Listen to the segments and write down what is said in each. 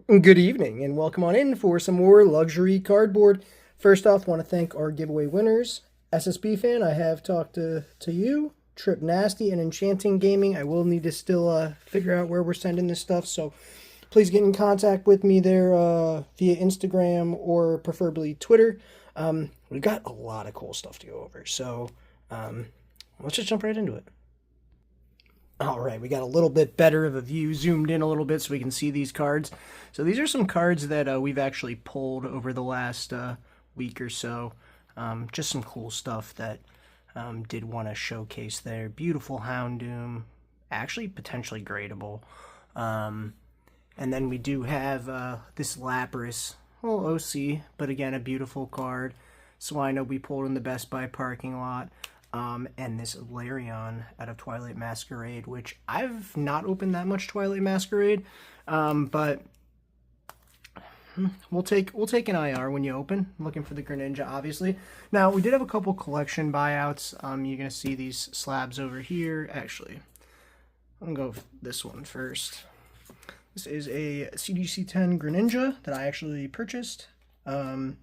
Good evening and welcome on in for some more luxury cardboard. First off, want to thank our giveaway winners. SSB fan, I have talked to you. Trip Nasty and Enchanting Gaming. I will need to still figure out where we're sending this stuff, so please get in contact with me there via Instagram or preferably Twitter. We've got a lot of cool stuff to go over, so let's just jump right into it. All right, we got a little bit better of a view, zoomed in a little bit so we can see these cards. So these are some cards that we've actually pulled over the last week or so. Just some cool stuff that did want to showcase there. Beautiful Houndoom, actually potentially gradable. And then we do have this Lapras, little OC, but again, a beautiful card. Swino we pulled in the Best Buy parking lot. And this Larion out of Twilight Masquerade, which I've not opened that much Twilight Masquerade, but we'll take an IR when you open. I'm looking for the Greninja, obviously. Now, we did have a couple collection buyouts. You're going to see these slabs over here. Actually, I'm going to go with this one first. This is a CDC-10 Greninja that I actually purchased from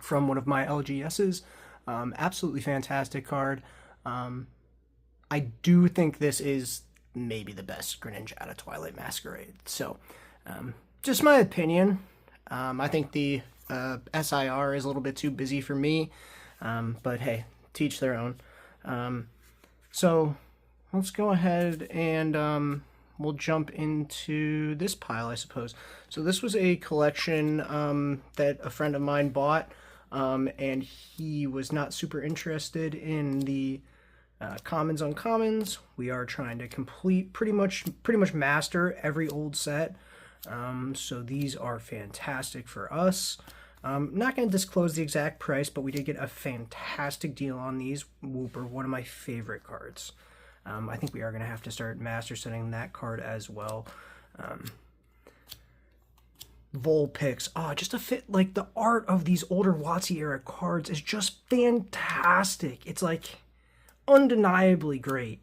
one of my LGSs. Absolutely fantastic card. I do think this is maybe the best Greninja out of Twilight Masquerade. So, just my opinion. I think the SIR is a little bit too busy for me. But hey, teach their own. So, let's go ahead and we'll jump into this pile, I suppose. So this was a collection that a friend of mine bought. And he was not super interested in the commons uncommons. We are trying to complete pretty much master every old set. So these are fantastic for us. Not going to disclose the exact price, but we did get a fantastic deal on these. Wooper, one of my favorite cards. I think we are going to have to start master setting that card as well. Vulpix. Oh, just to fit, like, the art of these older WotC era cards is just fantastic. It's, like, undeniably great.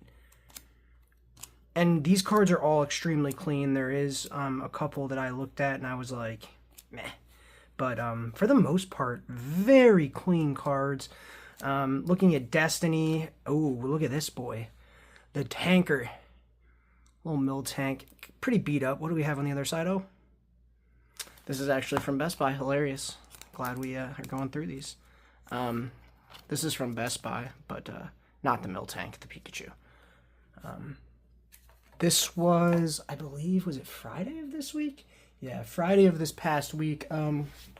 And these cards are all extremely clean. There is a couple that I looked at and I was like, meh. But for the most part, very clean cards. Looking at Destiny. Oh, look at this boy. The Tanker. Little Miltank. Pretty beat up. What do we have on the other side, oh? This is actually from Best Buy. Hilarious. Glad we are going through these. This is from Best Buy, but not the Miltank, the Pikachu. This was, I believe, was it Friday of this week? Yeah, Friday of this past week.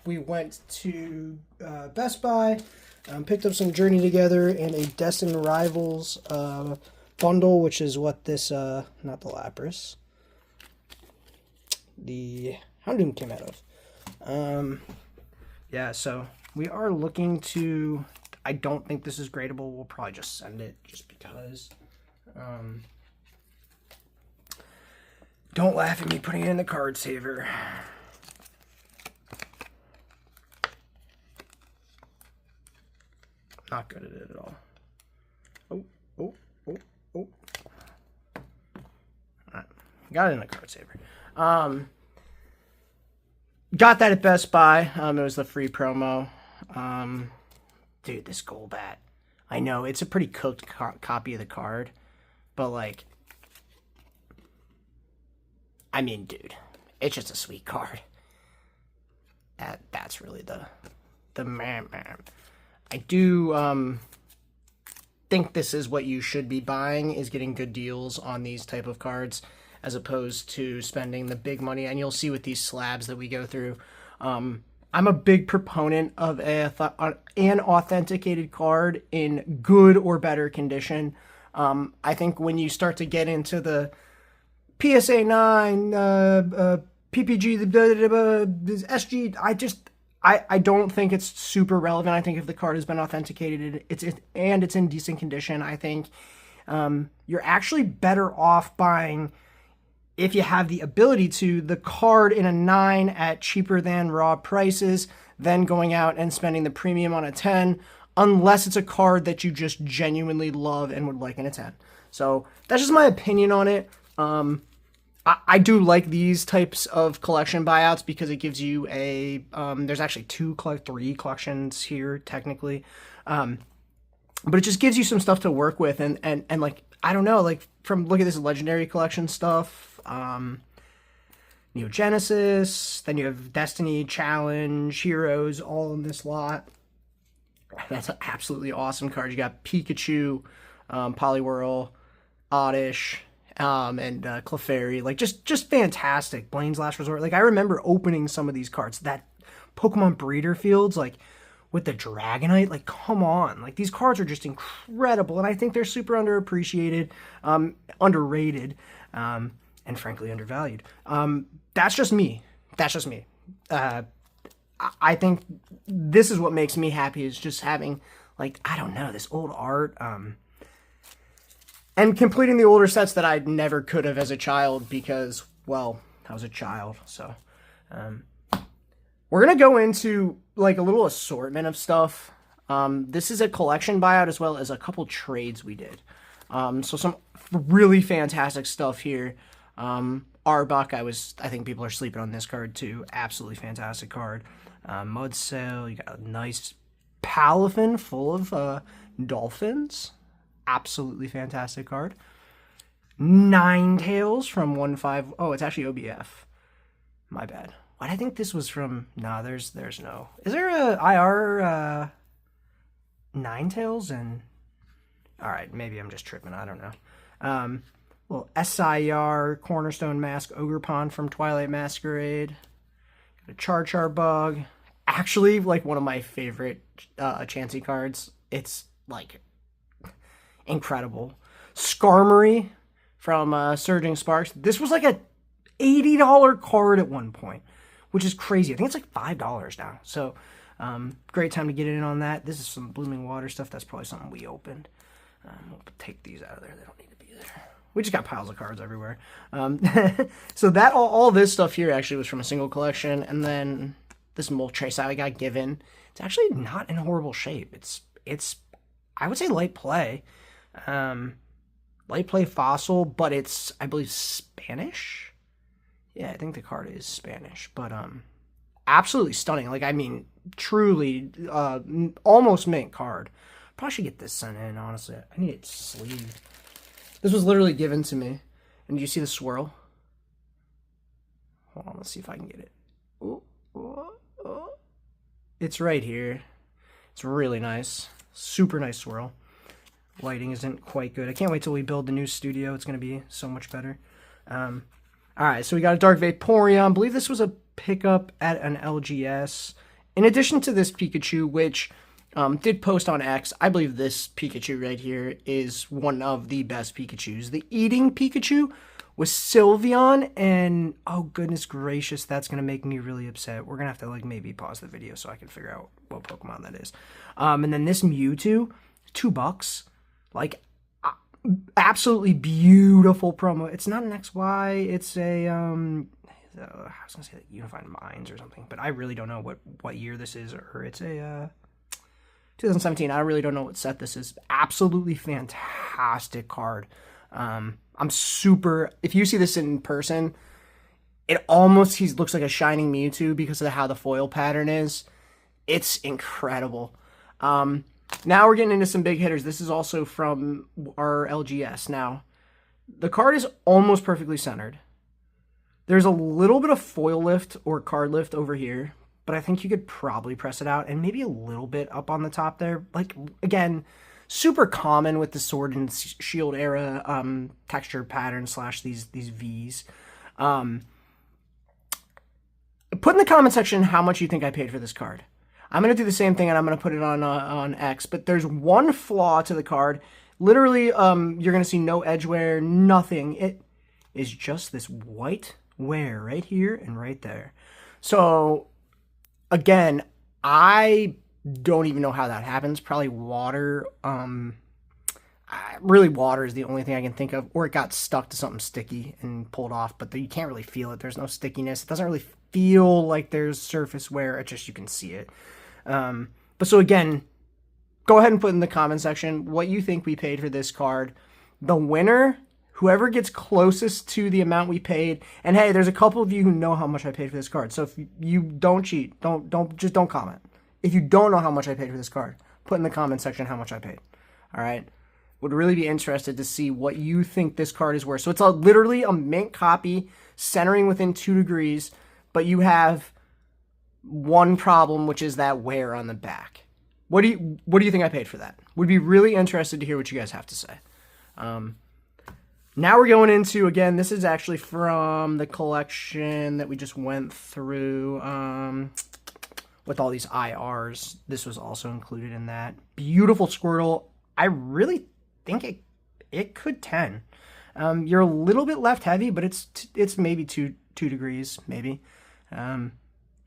We went to Best Buy, picked up some Journey Together and a Destined Rivals bundle, which is what this, not the Lapras, the Houndoom came out of. Yeah, so we are looking to, I don't think this is gradable. We'll probably just send it just because. Don't laugh at me putting it in the card saver. Not good at it at all. Oh, oh, oh, oh. Alright, got it in the card saver. Got that at Best Buy. It was the free promo. Dude, this Golbat. I know, it's a pretty cooked copy of the card. But, like, I mean, dude, it's just a sweet card. That's really the man. I do think this is what you should be buying, is getting good deals on these type of cards, as opposed to spending the big money. And you'll see with these slabs that we go through, I'm a big proponent of an authenticated card in good or better condition. I think when you start to get into the PSA 9, PPG, the SG, I don't think it's super relevant. I think if the card has been authenticated, it's in decent condition, I think you're actually better off buying, if you have the ability to, the card in a 9 at cheaper than raw prices, than going out and spending the premium on a 10, unless it's a card that you just genuinely love and would like in a 10. So that's just my opinion on it. I do like these types of collection buyouts because it gives you a, there's actually three collections here technically. But it just gives you some stuff to work with, and like, I don't know, like, from look at this legendary collection stuff, Neo Genesis, then you have Destiny, Challenge, Heroes, all in this lot. That's an absolutely awesome card. You got Pikachu, Poliwhirl, Oddish, and Clefairy. Like, just fantastic. Blaine's Last Resort. Like, I remember opening some of these cards. That Pokemon Breeder Fields, like, with the Dragonite, like, come on. Like, these cards are just incredible, and I think they're super underappreciated, underrated, and frankly undervalued. That's just me. That's just me. I think this is what makes me happy, is just having, like, I don't know, this old art, and completing the older sets that I never could have as a child because, well, I was a child. So we're going to go into, like, a little assortment of stuff. This is a collection buyout as well as a couple trades we did. So some really fantastic stuff here. Arbok, I think people are sleeping on this card too. Absolutely fantastic card. Mudsail, you got a nice Palafin full of dolphins. Absolutely fantastic card. Ninetales from 1-5. Oh, it's actually OBF. My bad. Why did I think this was from? Nah, there's no. Is there a IR Ninetales? And all right, maybe I'm just tripping. I don't know. Little SIR Cornerstone Mask Ogerpon from Twilight Masquerade. Got a Char Bug. Actually, like, one of my favorite Chansey cards. It's like incredible. Skarmory from Surging Sparks. This was like a $80 card at one point, which is crazy. I think it's like $5 now. So great time to get in on that. This is some Blooming Water stuff. That's probably something we opened. We'll take these out of there. They don't need to be there. We just got piles of cards everywhere. So that all this stuff here actually was from a single collection. And then this Moltres I got given. It's actually not in horrible shape. It's I would say light play. Light play fossil, but it's, I believe, Spanish. Yeah, I think the card is Spanish. But absolutely stunning. Like, I mean, truly almost mint card. Probably should get this sent in, honestly. I need it sleeved. This was literally given to me. And do you see the swirl? Hold on, let's see if I can get it. It's right here. It's really nice. Super nice swirl. Lighting isn't quite good. I can't wait till we build the new studio. It's going to be so much better. Alright, so we got a Dark Vaporeon. I believe this was a pickup at an LGS. In addition to this Pikachu, which did post on X, I believe this Pikachu right here is one of the best Pikachus. The Eating Pikachu was Sylveon, and oh goodness gracious, that's going to make me really upset. We're going to have to, like, maybe pause the video so I can figure out what Pokemon that is. And then this Mewtwo, $2. Like, absolutely beautiful promo. It's not an XY, it's a, I was going to say like Unified Minds or something, but I really don't know what year this is, or it's a, 2017. I really don't know what set this is. Absolutely fantastic card. I'm super, if you see this in person, it almost, he looks like a Shining Mewtwo because of how the foil pattern is. It's incredible. Now we're getting into some big hitters. This is also from our LGS. Now, the card is almost perfectly centered. There's a little bit of foil lift or card lift over here, but I think you could probably press it out, and maybe a little bit up on the top there. Like, again, super common with the Sword and Shield era texture pattern / these V's. Put in the comment section how much you think I paid for this card. I'm going to do the same thing, and I'm going to put it on X, but there's one flaw to the card. Literally, you're going to see no edge wear, nothing. It is just this white wear right here and right there. So, again, I don't even know how that happens. Probably water. Really, water is the only thing I can think of. Or it got stuck to something sticky and pulled off, but you can't really feel it. There's no stickiness. It doesn't really feel like there's surface wear. It's just you can see it. But so again, go ahead and put in the comment section what you think we paid for this card. The winner, Whoever gets closest to the amount we paid, and hey, there's a couple of you who know how much I paid for this card. So if you don't cheat, don't comment. If you don't know how much I paid for this card, put in the comment section how much I paid. All right. Would really be interested to see what you think this card is worth. So it's literally a mint copy, centering within 2 degrees, but you have one problem, which is that wear on the back. What do you think I paid for that? Would be really interested to hear what you guys have to say. Now we're going into, again, this is actually from the collection that we just went through with all these IRs. This was also included in that. Beautiful Squirtle. I really think it could 10. You're a little bit left heavy, but it's maybe 2 degrees, maybe.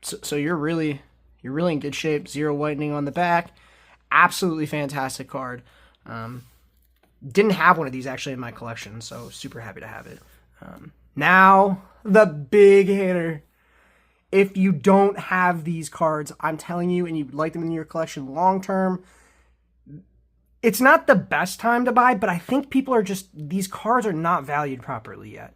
So you're really in good shape. 0 whitening on the back. Absolutely fantastic card. Didn't have one of these actually in my collection, so super happy to have it. Now, the big hitter. If you don't have these cards, I'm telling you, and you'd like them in your collection long term, it's not the best time to buy, but I think people are these cards are not valued properly yet.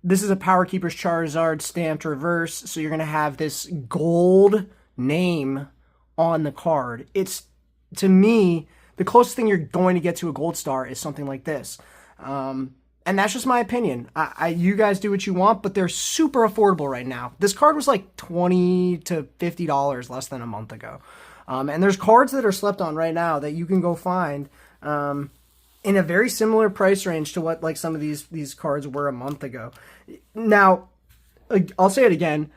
This is a Power Keepers Charizard stamped reverse, so you're going to have this gold name on the card. It's, to me, the closest thing you're going to get to a gold star is something like this. And that's just my opinion. You guys do what you want, but they're super affordable right now. This card was like $20 to $50 less than a month ago. And there's cards that are slept on right now that you can go find in a very similar price range to what like some of these cards were a month ago. Now, I'll say it again.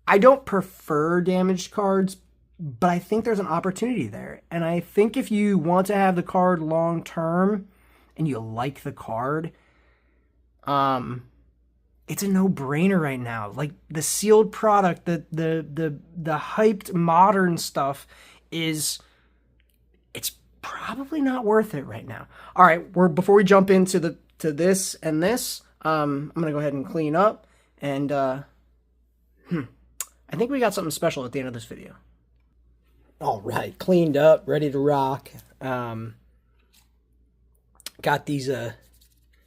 I don't prefer damaged cards, but I think there's an opportunity there. And I think if you want to have the card long term and you like the card, it's a no-brainer right now. Like the sealed product, the hyped modern stuff it's probably not worth it right now. All right, before we jump into this and this, I'm gonna go ahead and clean up, and I think we got something special at the end of this video. All right, cleaned up, ready to rock. Got these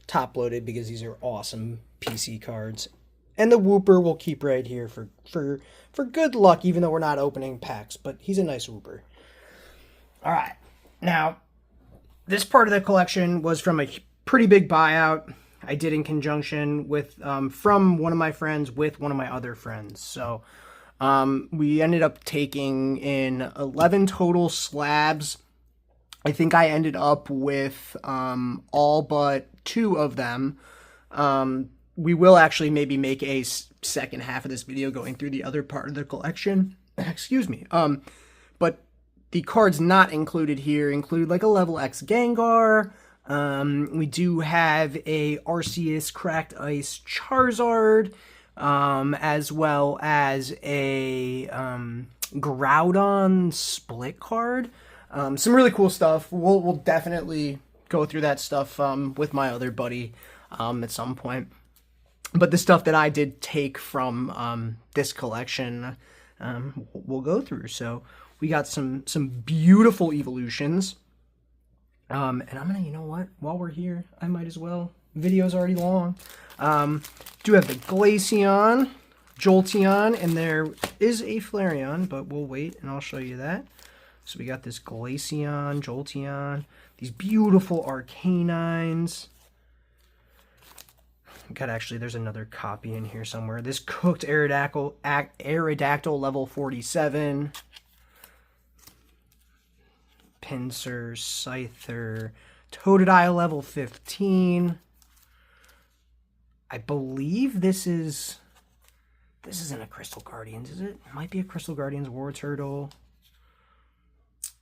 top loaded because these are awesome PC cards, and the Wooper we'll keep right here for good luck, even though we're not opening packs, but he's a nice Wooper. All right, now this part of the collection was from a pretty big buyout I did in conjunction with from one of my friends with one of my other friends. So we ended up taking in 11 total slabs. I think I ended up with all but 2 of them. We will actually maybe make a second half of this video going through the other part of the collection. Excuse me. But the cards not included here include like a level X Gengar. We do have a Arceus Cracked Ice Charizard, as well as a Groudon split card. Some really cool stuff. We'll definitely go through that stuff with my other buddy at some point. But the stuff that I did take from this collection, we'll go through. So we got some beautiful evolutions. And I'm gonna, you know what? While we're here, I might as well. Video's already long. Do have the Glaceon, Jolteon, and there is a Flareon, but we'll wait and I'll show you that. So we got this Glaceon, Jolteon, these beautiful Arcanines. There's another copy in here somewhere. This Cooked Aerodactyl level 47. Pinsir, Scyther, Totodile level 15. I believe this isn't a Crystal Guardians, is it? It might be a Crystal Guardians War Turtle.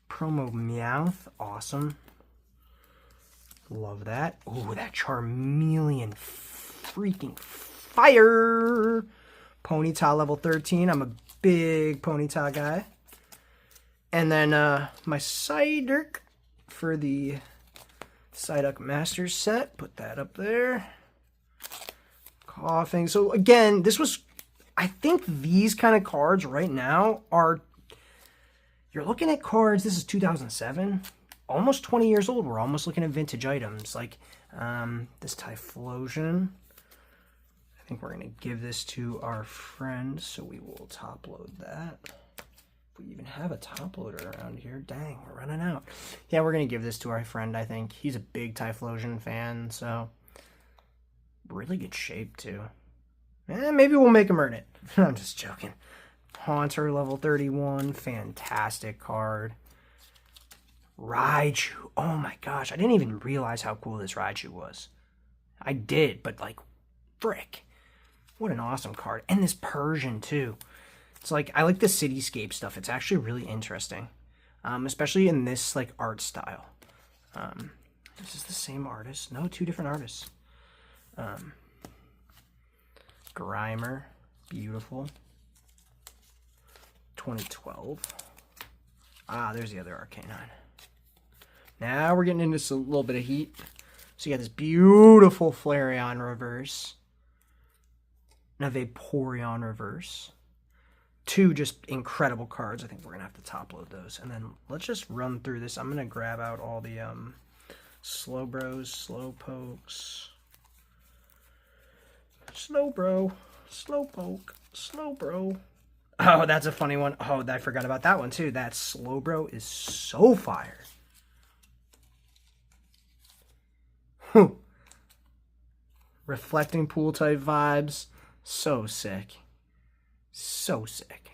Promo Meowth, awesome. Love that. Ooh, that Charmeleon, freaking fire. Ponyta level 13. I'm a big Ponyta guy. And then my Psyduck for the Psyduck Masters set. Put that up there. Coughing. So again, I think these kind of cards right now are, you're looking at cards, this is 2007, almost 20 years old. We're almost looking at vintage items. Like, This Typhlosion, I think we're going to give this to our friend, so we will top load that. If we even have a top loader around here. Dang, we're running out. Yeah, we're going to give this to our friend, I think. He's a big Typhlosion fan, so really good shape, too. Maybe we'll make him earn it. I'm just joking. Haunter, level 31, fantastic card. Raichu, oh my gosh, I didn't even realize how cool this Raichu was. I did, but like, frick. What an awesome card. And this Persian, too. It's like, I like the cityscape stuff. It's actually really interesting. Especially in this, like, art style. This is the same artist. No, two different artists. Grimer, beautiful. 2012. Ah, there's the other Arcanine. Now we're getting into a little bit of heat. So you got this beautiful Flareon reverse. Now Vaporeon reverse. Two just incredible cards. I think we're going to have to top load those. And then let's just run through this. I'm going to grab out all the Slowbros, Slowpokes. Slowbro, Slowpoke, Slowbro. Oh, that's a funny one. Oh, I forgot about that one too. That Slowbro is so fire. Reflecting pool type vibes. So sick. So sick.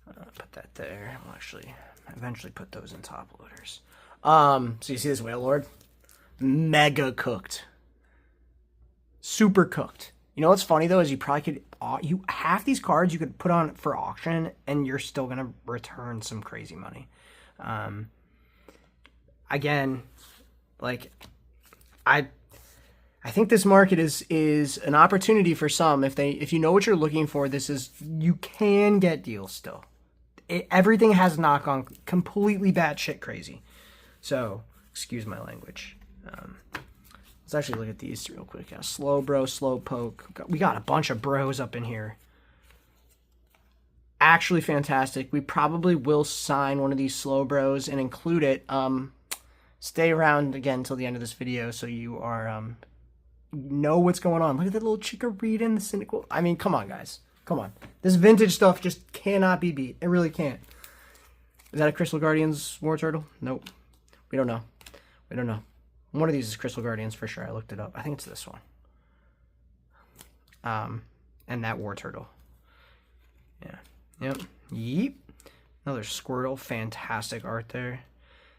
Put that there. We'll actually eventually put those in top loaders. So you see this Whale Lord? Mega cooked. Super cooked. You know what's funny though is you probably could half these cards you could put on for auction and you're still gonna return some crazy money. Again, like I think this market is an opportunity for some. If you know what you're looking for, you can get deals still. Everything has knock on completely batshit crazy. So excuse my language. Let's actually look at these real quick. Slowbro, Slowpoke. We got a bunch of bros up in here. Actually fantastic. We probably will sign one of these Slowbros and include it. Stay around again until the end of this video so you are know what's going on. Look at that little Chikorita and the Cynical. I mean, come on, guys. Come on. This vintage stuff just cannot be beat. It really can't. Is that a Crystal Guardians War Turtle? Nope. We don't know. We don't know. One of these is Crystal Guardians for sure. I looked it up. I think it's this one. And that War Turtle. Yeah. Yep. Yeep. Another Squirtle. Fantastic art there.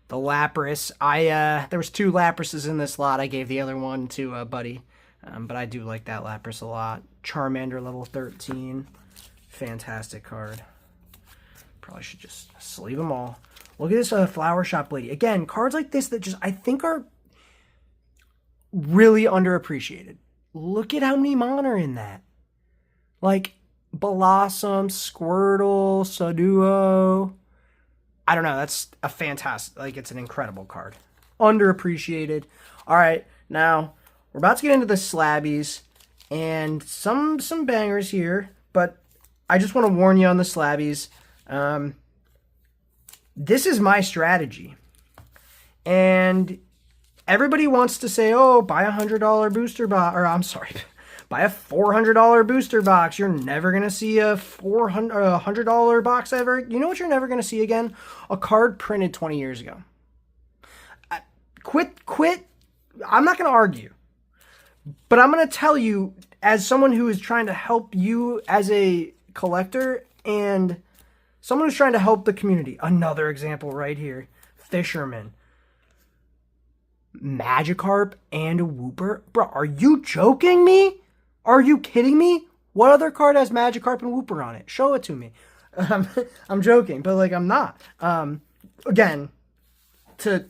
The Lapras. There was two Laprases in this lot. I gave the other one to Buddy. But I do like that Lapras a lot. Charmander level 13. Fantastic card. Probably should just sleeve them all. Look at this Flower Shop Lady. Again, cards like this that just I think are really underappreciated. Look at how many Mon are in that. Like Blossom, Squirtle, Saduo. I don't know. That's a fantastic, like it's an incredible card. Underappreciated. All right, now we're about to get into the Slabbies and some bangers here, but I just want to warn you on the Slabbies. This is my strategy. And everybody wants to say, oh, buy a $100 booster box, or I'm sorry, buy a $400 booster box. You're never going to see a $100 box ever. You know what you're never going to see again? A card printed 20 years ago. Quit. I'm not going to argue. But I'm going to tell you, as someone who is trying to help you as a collector and someone who's trying to help the community. Another example right here. Fisherman. Magikarp and a Wooper? Bro, are you joking me? Are you kidding me? What other card has Magikarp and Wooper on it? Show it to me. I'm joking, but like I'm not. Again, to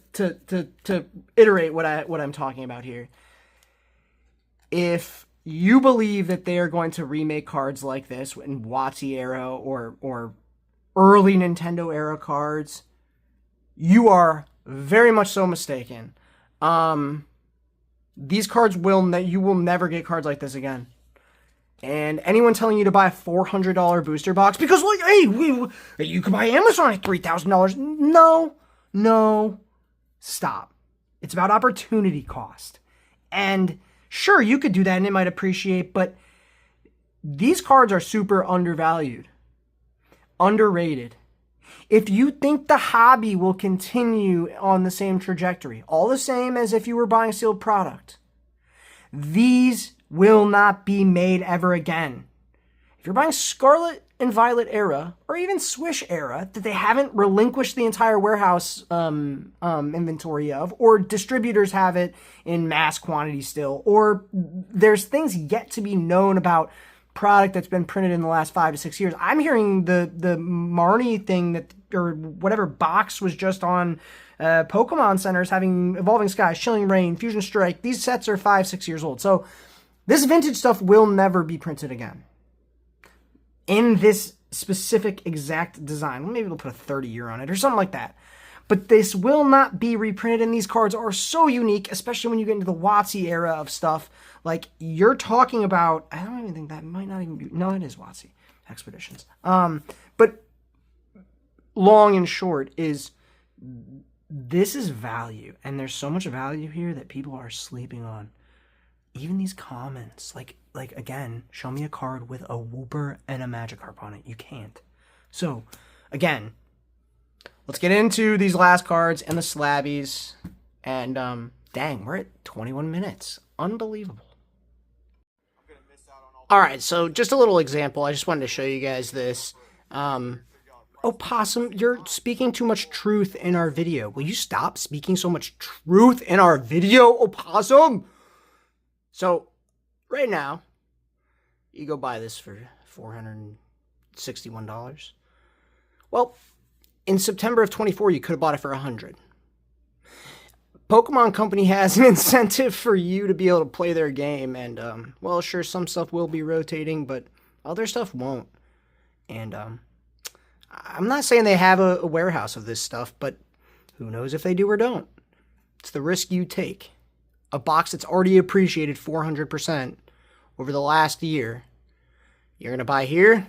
iterate what I'm talking about here. If you believe that they are going to remake cards like this in WotC era or early Nintendo era cards, you are very much so mistaken. These cards you will never get cards like this again. And anyone telling you to buy a $400 booster box because like, hey, you can buy Amazon at $3,000. No, stop. It's about opportunity cost. And sure, you could do that and it might appreciate, but these cards are super undervalued, underrated. If you think the hobby will continue on the same trajectory, all the same as if you were buying sealed product, these will not be made ever again. If you're buying Scarlet and Violet era, or even Swish era, that they haven't relinquished the entire warehouse inventory of, or distributors have it in mass quantity still, or there's things yet to be known about product that's been printed in the last 5 to 6 years. I'm hearing the Marnie thing that, or whatever box was just on Pokemon centers having Evolving Skies, Chilling Reign, Fusion Strike. These sets are 5-6 years old. So this vintage stuff will never be printed again in this specific exact design. Well, maybe we'll put a 30-year on it or something like that. But this will not be reprinted, and these cards are so unique, especially when you get into the WotC era of stuff. Like, you're talking about, I don't even think that might not even be, no, it is WotC Expeditions. But long and short is, this is value, and there's so much value here that people are sleeping on. Even these comments, like again, show me a card with a Wooper and a Magikarp on it. You can't. So, again, let's get into these last cards and the slabbies. And, dang, we're at 21 minutes. Unbelievable. All right, so just a little example. I just wanted to show you guys this. Opossum, you're speaking too much truth in our video. Will you stop speaking so much truth in our video, Opossum? So, right now, you go buy this for $461. Well, in September of 24, you could have bought it for $100. Pokemon Company has an incentive for you to be able to play their game, and, well, sure, some stuff will be rotating, but other stuff won't. And, I'm not saying they have a warehouse of this stuff, but who knows if they do or don't. It's the risk you take. A box that's already appreciated 400% over the last year, you're going to buy here?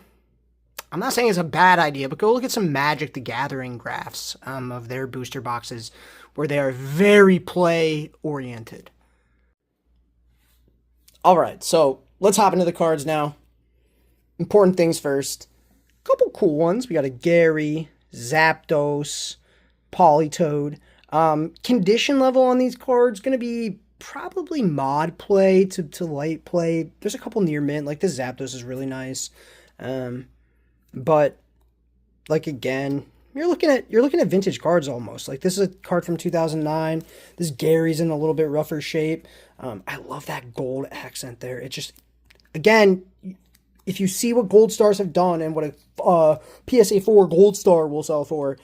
I'm not saying it's a bad idea, but go look at some Magic the Gathering graphs of their booster boxes where they are very play-oriented. Alright, so let's hop into the cards now. Important things first. A couple cool ones. We got a Gary, Zapdos, Politoed. Condition level on these cards going to be probably mod play to light play. There's a couple near mint, like this Zapdos is really nice. But like again, you're looking at vintage cards almost. Like this is a card from 2009. This Gary's in a little bit rougher shape. I love that gold accent there. It just, again, if you see what Gold Stars have done and what a PSA 4 Gold Star will sell for,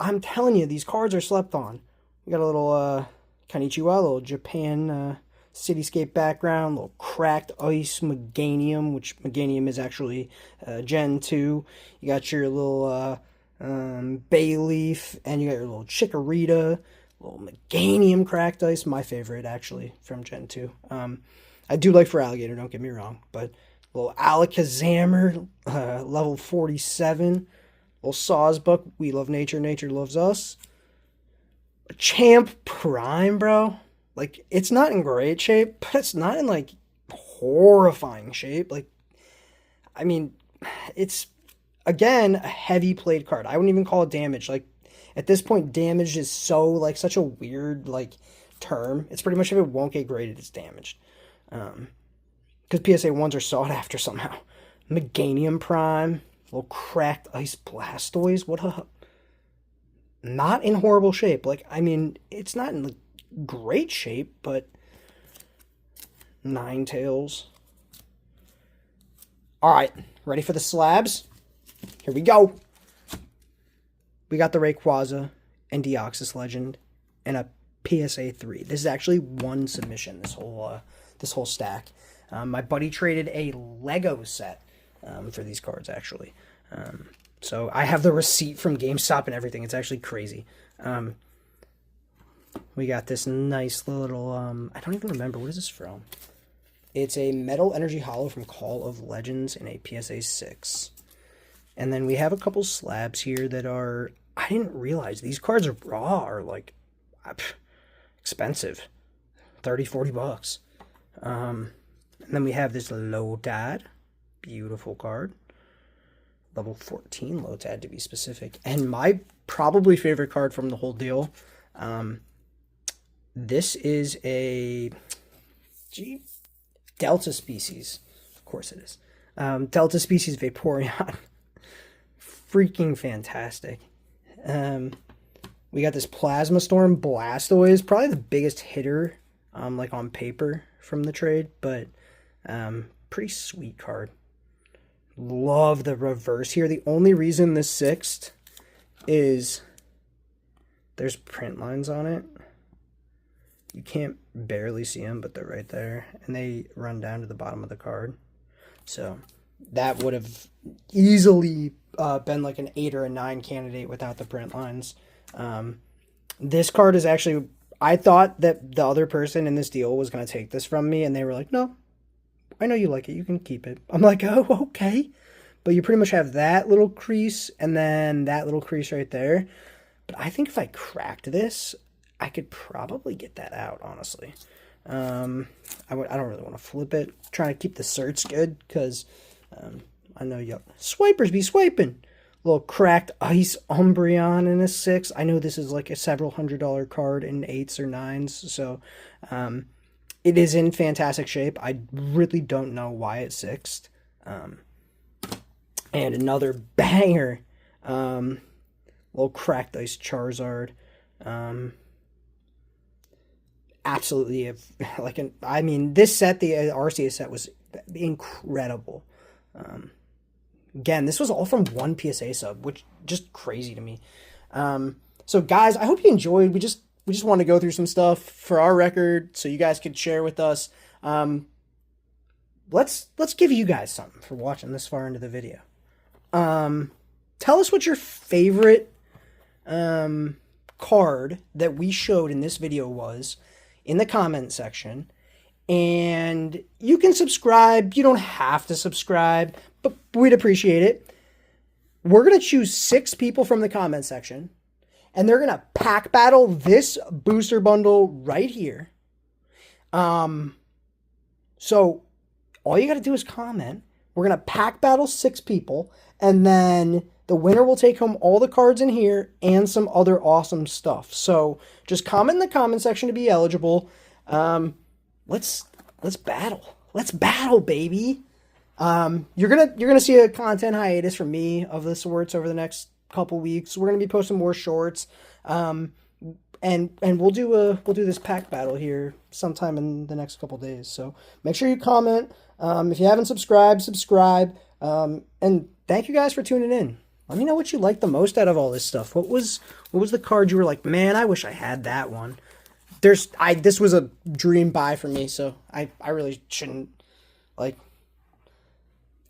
I'm telling you, these cards are slept on. We got a little Konnichiwa, a little Japan cityscape background, little cracked ice Meganium, which Meganium is actually Gen 2. You got your little Bayleaf, and you got your little Chikorita, little Meganium cracked ice, my favorite actually from Gen 2. I do like for Alligator, don't get me wrong, but little Alakazam, level 47, little Sawsbuck, we love nature, nature loves us. A Champ Prime, bro. Like, it's not in great shape, but it's not in, like, horrifying shape. Like, I mean, it's, again, a heavy played card. I wouldn't even call it damaged. Like, at this point, damaged is so, like, such a weird, like, term. It's pretty much if it won't get graded, it's damaged. Because PSA 1s are sought after somehow. Meganium Prime. Little cracked Ice Blastoise. What up? Not in horrible shape. Like, I mean, it's not in, like, great shape, but Ninetales. Alright, ready for the slabs? Here we go. We got the Rayquaza and Deoxys Legend and a PSA 3. This is actually one submission, this whole stack. My buddy traded a Lego set for these cards, actually. So I have the receipt from GameStop and everything. It's actually crazy. We got this nice little, I don't even remember, what is this from? It's a Metal Energy Hollow from Call of Legends in a PSA 6. And then we have a couple slabs here that are, I didn't realize these cards are raw, or like, expensive. 30-40 bucks. And then we have this Lotad. Beautiful card. Level 14 Lotad to be specific. And my probably favorite card from the whole deal. This is a Delta Species. Of course it is. Delta Species Vaporeon. Freaking fantastic. We got this Plasma Storm Blastoise. Probably the biggest hitter, like on paper from the trade. But pretty sweet card. Love the reverse here. The only reason this 6th is there's print lines on it. You can't barely see them, but they're right there. And they run down to the bottom of the card. So that would have easily been like an 8 or a 9 candidate without the print lines. This card is actually... I thought that the other person in this deal was going to take this from me, and they were like, no, I know you like it. You can keep it. I'm like, oh, okay. But you pretty much have that little crease and then that little crease right there. But I think if I cracked this, I could probably get that out, honestly. I don't really want to flip it. I'm trying to keep the certs good because I know you swipers be swiping. Little cracked ice Umbreon in a 6. I know this is like a several $100 card in 8s or 9s. So it is in fantastic shape. I really don't know why it's 6th. And another banger. Little cracked ice Charizard. Absolutely, I mean, this set, the RCA set, was incredible. Again, this was all from one PSA sub, which just crazy to me. So guys, I hope you enjoyed. We just want to go through some stuff for our record so you guys could share with us. Let's give you guys something for watching this far into the video. Tell us what your favorite card that we showed in this video was in the comment section. And you can subscribe. You don't have to subscribe, but we'd appreciate it. We're going to choose 6 people from the comment section, and they're going to pack battle this booster bundle right here. So all you got to do is comment. We're going to pack battle 6 people, and then the winner will take home all the cards in here and some other awesome stuff. So just comment in the comment section to be eligible. Let's battle. Let's battle, baby. You're gonna see a content hiatus from me of the sorts over the next couple weeks. We're gonna be posting more shorts. And we'll do this pack battle here sometime in the next couple days. So make sure you comment. If you haven't subscribed, subscribe. And thank you guys for tuning in. Let me know what you liked the most out of all this stuff. What was the card you were like, man, I wish I had that one. This was a dream buy for me, so I really shouldn't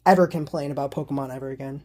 ever complain about Pokemon ever again.